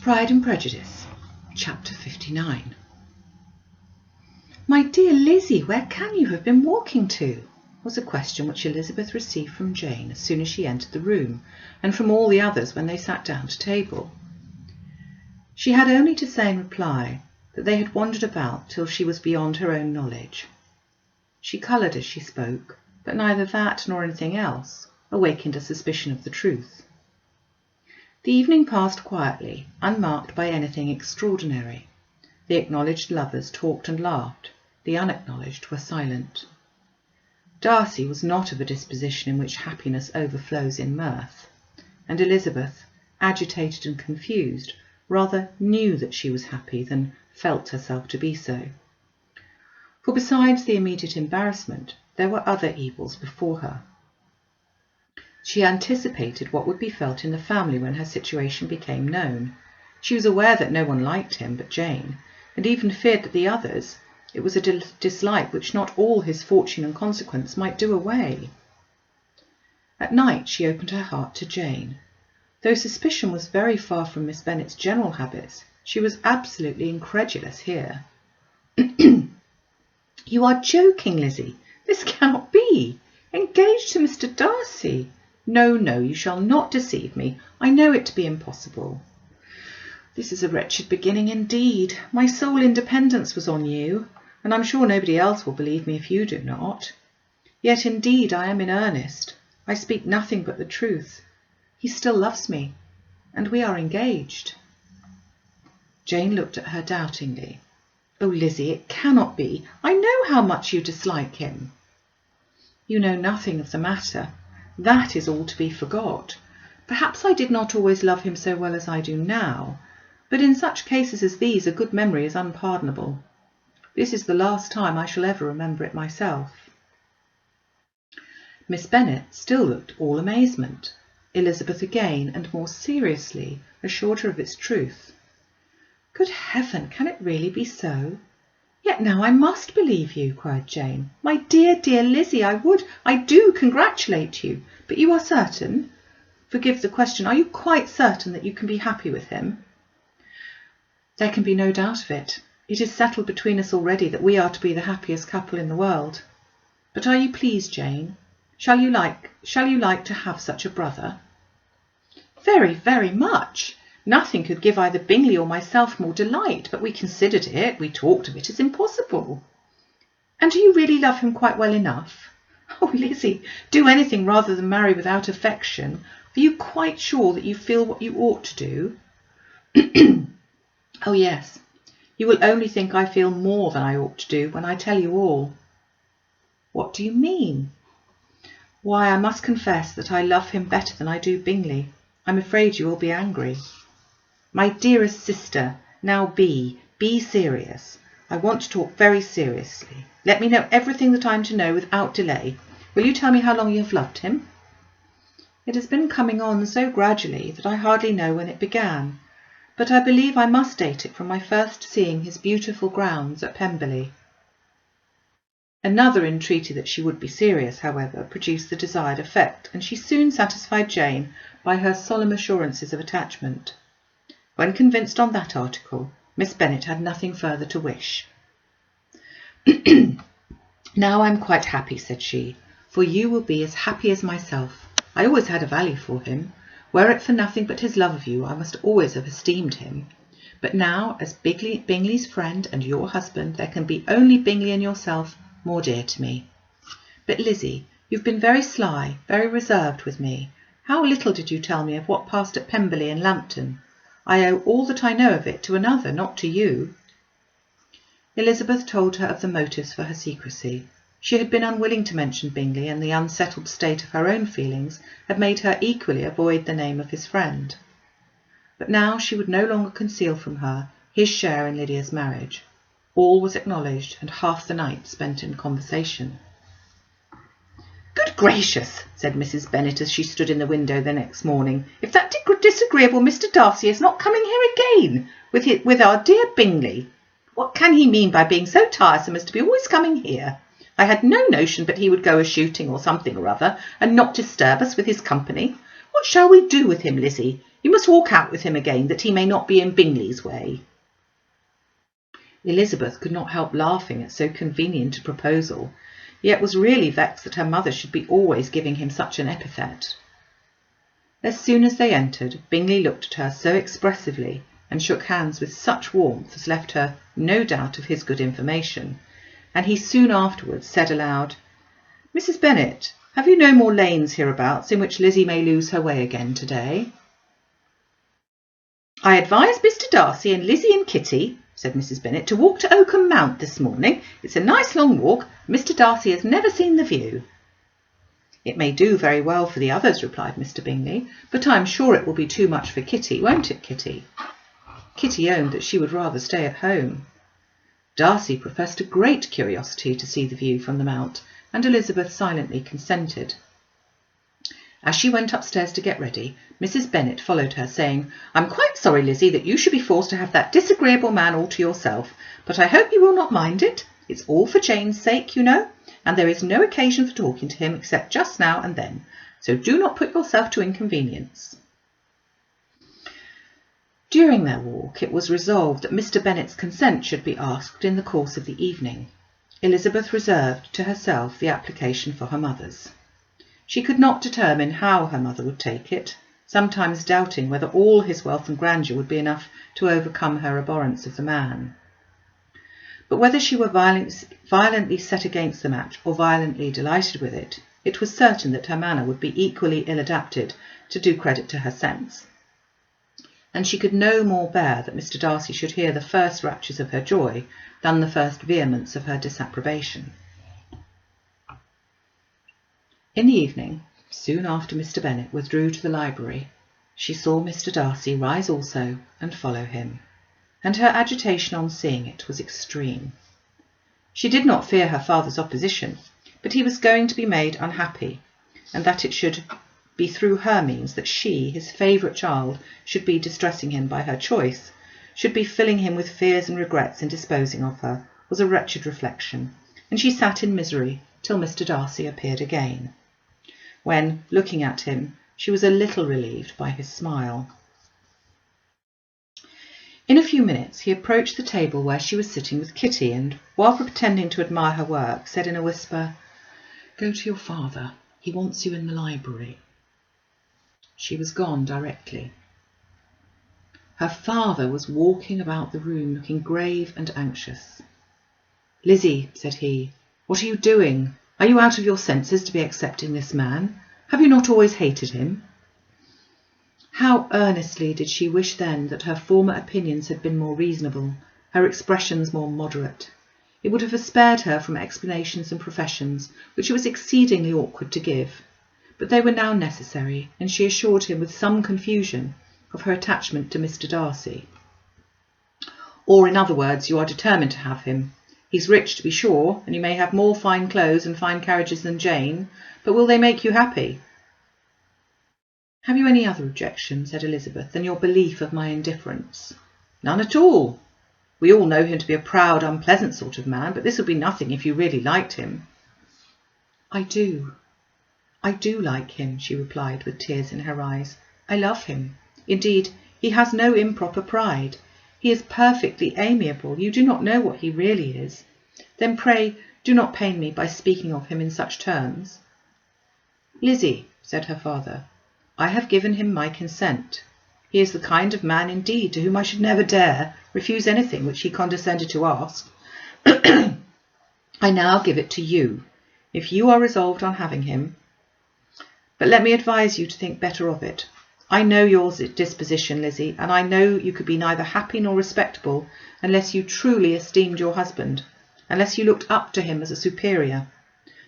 Pride and Prejudice, Chapter 59. "My dear Lizzie, where can you have been walking to?" was a question which Elizabeth received from Jane as soon as she entered the room, and from all the others when they sat down to table. She had only to say in reply that they had wandered about till she was beyond her own knowledge. She coloured as she spoke, but neither that nor anything else awakened a suspicion of the truth. The evening passed quietly, unmarked by anything extraordinary. The acknowledged lovers talked and laughed. The unacknowledged were silent. Darcy was not of a disposition in which happiness overflows in mirth, and Elizabeth, agitated and confused, rather knew that she was happy than felt herself to be so. For besides the immediate embarrassment, there were other evils before her. She anticipated what would be felt in the family when her situation became known. She was aware that no one liked him but Jane, and even feared that the others, it was a dislike which not all his fortune and consequence might do away. At night she opened her heart to Jane. Though suspicion was very far from Miss Bennet's general habits, she was absolutely incredulous here. "You are joking, Lizzie. This cannot be. Engaged to Mr Darcy? No, no, you shall not deceive me. I know it to be impossible. This is a wretched beginning indeed. My sole independence was on you, and I'm sure nobody else will believe me if you do not. Yet indeed I am in earnest. I speak nothing but the truth. He still loves me, and we are engaged." Jane looked at her doubtingly. "Oh, Lizzie, it cannot be. I know how much you dislike him." "You know nothing of the matter. That is all to be forgot. Perhaps I did not always love him so well as I do now, but in such cases as these a good memory is unpardonable. This is the last time I shall ever remember it myself." Miss Bennet still looked all amazement. Elizabeth again, and more seriously, assured her of its truth. "Good heaven, can it really be so? Yet now I must believe you," cried Jane. "My dear, dear Lizzie, I do congratulate you. But you are certain? Forgive the question, are you quite certain that you can be happy with him?" "There can be no doubt of it. It is settled between us already that we are to be the happiest couple in the world. But are you pleased, Jane? Shall you like to have such a brother?" "Very, very much. Nothing could give either Bingley or myself more delight, but we considered it, we talked of it as impossible." "And do you really love him quite well enough?" "Oh, Lizzie, do anything rather than marry without affection. Are you quite sure that you feel what you ought to do?" "Oh, yes. You will only think I feel more than I ought to do when I tell you all." "What do you mean?" "Why, I must confess that I love him better than I do Bingley. I'm afraid you will be angry." "My dearest sister, now be serious. I want to talk very seriously. Let me know everything that I'm to know without delay. Will you tell me how long you have loved him?" "It has been coming on so gradually that I hardly know when it began, but I believe I must date it from my first seeing his beautiful grounds at Pemberley." Another entreaty that she would be serious, however, produced the desired effect, and she soon satisfied Jane by her solemn assurances of attachment. When convinced on that article, Miss Bennet had nothing further to wish. "Now I am quite happy," said she, "for you will be as happy as myself. I always had a value for him. Were it for nothing but his love of you, I must always have esteemed him. But now, as Bingley's friend and your husband, there can be only Bingley and yourself more dear to me. But Lizzie, you've been very sly, very reserved with me. How little did you tell me of what passed at Pemberley and Lambton? I owe all that I know of it to another, not to you." Elizabeth told her of the motives for her secrecy. She had been unwilling to mention Bingley, and the unsettled state of her own feelings had made her equally avoid the name of his friend. But now she would no longer conceal from her his share in Lydia's marriage. All was acknowledged, and half the night spent in conversation. "Good gracious," said Mrs Bennet as she stood in the window the next morning, "if that disagreeable Mr Darcy is not coming here again with our dear Bingley! What can he mean by being so tiresome as to be always coming here? I had no notion but he would go a-shooting or something or other, and not disturb us with his company. What shall we do with him, Lizzie? You must walk out with him again, that he may not be in Bingley's way." Elizabeth could not help laughing at so convenient a proposal, yet was really vexed that her mother should be always giving him such an epithet. As soon as they entered, Bingley looked at her so expressively and shook hands with such warmth as left her no doubt of his good information, and he soon afterwards said aloud, "Mrs Bennet, have you no more lanes hereabouts in which Lizzie may lose her way again to-day?" "I advised Mr Darcy and Lizzie and Kitty," said Mrs Bennet, "to walk to Oakham Mount this morning. It's a nice long walk. Mr Darcy has never seen the view." "It may do very well for the others," replied Mr Bingley, "but I am sure it will be too much for Kitty, won't it, Kitty?" Kitty owned that she would rather stay at home. Darcy professed a great curiosity to see the view from the Mount, and Elizabeth silently consented. As she went upstairs to get ready, Mrs Bennet followed her, saying, "I'm quite sorry, Lizzie, that you should be forced to have that disagreeable man all to yourself, but I hope you will not mind it. It's all for Jane's sake, you know, and there is no occasion for talking to him except just now and then, so do not put yourself to inconvenience." During their walk it was resolved that Mr Bennet's consent should be asked in the course of the evening. Elizabeth reserved to herself the application for her mother's. She could not determine how her mother would take it, sometimes doubting whether all his wealth and grandeur would be enough to overcome her abhorrence of the man. But whether she were violently set against the match or violently delighted with it, it was certain that her manner would be equally ill-adapted to do credit to her sense, and she could no more bear that Mr Darcy should hear the first raptures of her joy than the first vehemence of her disapprobation. In the evening, soon after Mr Bennet withdrew to the library, she saw Mr Darcy rise also and follow him, and her agitation on seeing it was extreme. She did not fear her father's opposition, but he was going to be made unhappy, and that it should be through her means that she, his favourite child, should be distressing him by her choice, should be filling him with fears and regrets in disposing of her, was a wretched reflection, and she sat in misery till Mr Darcy appeared again, when, looking at him, she was a little relieved by his smile. In a few minutes he approached the table where she was sitting with Kitty, and, while pretending to admire her work, said in a whisper, "Go to your father. He wants you in the library." She was gone directly. Her father was walking about the room, looking grave and anxious. "Lizzie," said he, "what are you doing? Are you out of your senses to be accepting this man? Have you not always hated him?" How earnestly did she wish then that her former opinions had been more reasonable, her expressions more moderate. It would have spared her from explanations and professions which it was exceedingly awkward to give, but they were now necessary, and she assured him with some confusion of her attachment to Mr Darcy. "Or, in other words, you are determined to have him. He's rich, to be sure, and you may have more fine clothes and fine carriages than Jane, but will they make you happy?" "Have you any other objection," said Elizabeth, "than your belief of my indifference?" "None at all. We all know him to be a proud, unpleasant sort of man, but this would be nothing if you really liked him." I do like him," she replied with tears in her eyes. "I love him. Indeed, he has no improper pride. He is perfectly amiable. You do not know what he really is. Then pray do not pain me by speaking of him in such terms." "Lizzie," said her father, "I have given him my consent. He is the kind of man indeed to whom I should never dare refuse anything which he condescended to ask. I now give it to you, if you are resolved on having him. But let me advise you to think better of it. I know your disposition, Lizzie, and I know you could be neither happy nor respectable unless you truly esteemed your husband, unless you looked up to him as a superior.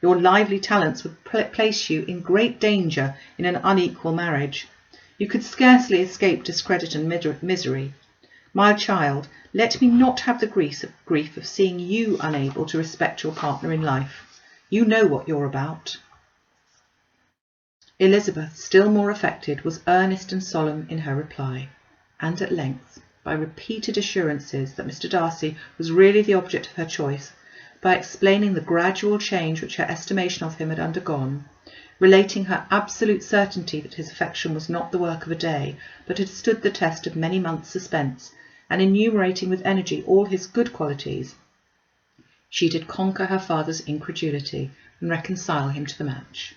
Your lively talents would place you in great danger in an unequal marriage. You could scarcely escape discredit and misery. My child, let me not have the grief of seeing you unable to respect your partner in life. You know what you're about." Elizabeth, still more affected, was earnest and solemn in her reply, and at length, by repeated assurances that Mr Darcy was really the object of her choice, by explaining the gradual change which her estimation of him had undergone, relating her absolute certainty that his affection was not the work of a day, but had stood the test of many months' suspense, and enumerating with energy all his good qualities, she did conquer her father's incredulity and reconcile him to the match.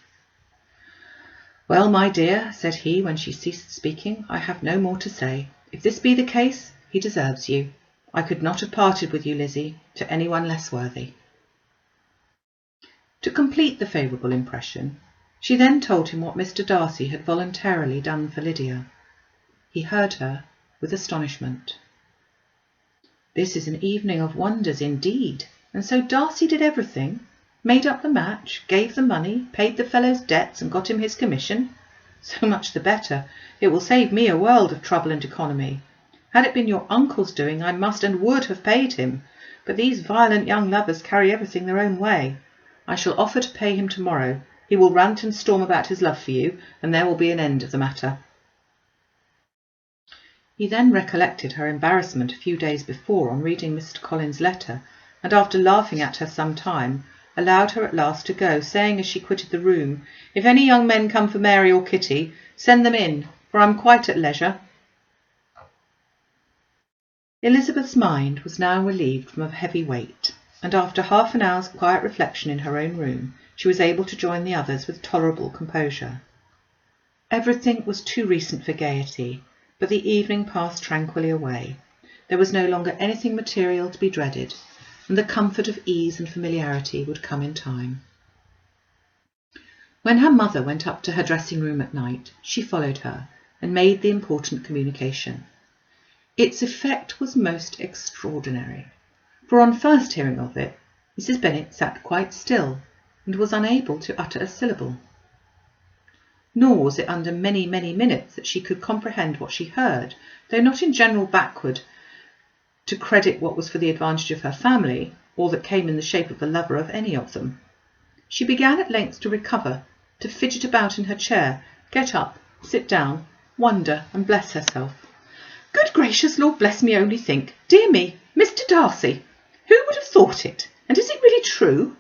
"Well, my dear," said he, when she ceased speaking, "I have no more to say. If this be the case, he deserves you. I could not have parted with you, Lizzie, to any one less worthy." To complete the favourable impression, she then told him what Mr Darcy had voluntarily done for Lydia. He heard her with astonishment. "This is an evening of wonders indeed. And so Darcy did everything? Made up the match, gave the money, paid the fellow's debts, and got him his commission? So much the better. It will save me a world of trouble and economy. Had it been your uncle's doing, I must and would have paid him. But these violent young lovers carry everything their own way. I shall offer to pay him tomorrow. He will rant and storm about his love for you, and there will be an end of the matter." He then recollected her embarrassment a few days before on reading Mr Collins's letter, and after laughing at her some time, allowed her at last to go, saying as she quitted the room, "If any young men come for Mary or Kitty, send them in, for I'm quite at leisure." Elizabeth's mind was now relieved from a heavy weight, and after half an hour's quiet reflection in her own room, she was able to join the others with tolerable composure. Everything was too recent for gaiety, but the evening passed tranquilly away. There was no longer anything material to be dreaded, and the comfort of ease and familiarity would come in time. When her mother went up to her dressing-room at night, she followed her and made the important communication. Its effect was most extraordinary, for on first hearing of it, Mrs Bennet sat quite still and was unable to utter a syllable. Nor was it under many, many minutes that she could comprehend what she heard, though not in general backward to credit what was for the advantage of her family, or that came in the shape of the lover of any of them. She began at length to recover, to fidget about in her chair, get up, sit down, wonder, and bless herself. "Good gracious, Lord bless me, only think! Dear me, Mr Darcy! Who would have thought it? And is it really true?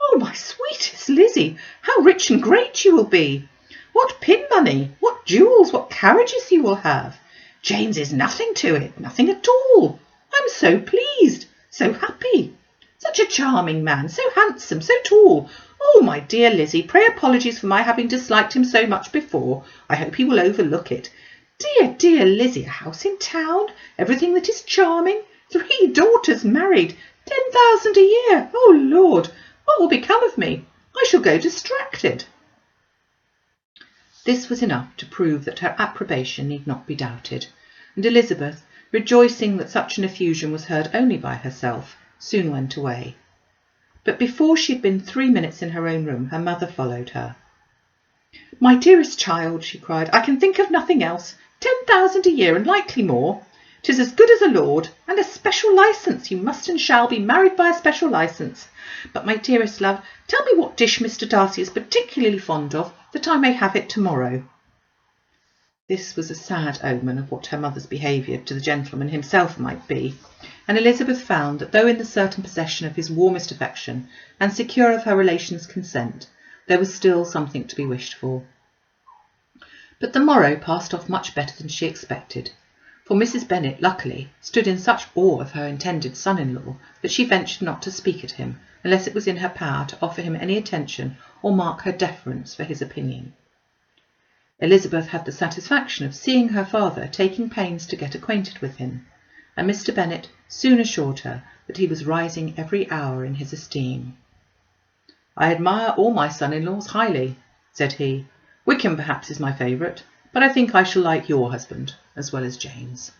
Oh, my sweetest Lizzie, how rich and great you will be! What pin money, what jewels, what carriages you will have! James is nothing to it, nothing at all. I'm so pleased, so happy. Such a charming man, so handsome, so tall. Oh, my dear Lizzie, pray apologies for my having disliked him so much before. I hope he will overlook it. Dear, dear Lizzie, a house in town, everything that is charming, 3 daughters married, 10,000 a year. Oh, Lord, what will become of me? I shall go distracted." This was enough to prove that her approbation need not be doubted, and Elizabeth, rejoicing that such an effusion was heard only by herself, soon went away. But before she had been 3 minutes in her own room, her mother followed her. "My dearest child," she cried, "I can think of nothing else. 10,000 a year, and likely more. 'Tis as good as a lord, and a special licence. You must and shall be married by a special licence. But, my dearest love, tell me what dish Mr Darcy is particularly fond of, that I may have it tomorrow." This was a sad omen of what her mother's behaviour to the gentleman himself might be, and Elizabeth found that though in the certain possession of his warmest affection, and secure of her relations' consent, there was still something to be wished for. But the morrow passed off much better than she expected, for Mrs Bennet, luckily, stood in such awe of her intended son-in-law that she ventured not to speak at him, unless it was in her power to offer him any attention or mark her deference for his opinion. Elizabeth had the satisfaction of seeing her father taking pains to get acquainted with him, and Mr Bennet soon assured her that he was rising every hour in his esteem. "I admire all my son-in-laws highly," said he. "Wickham perhaps is my favourite, but I think I shall like your husband as well as James."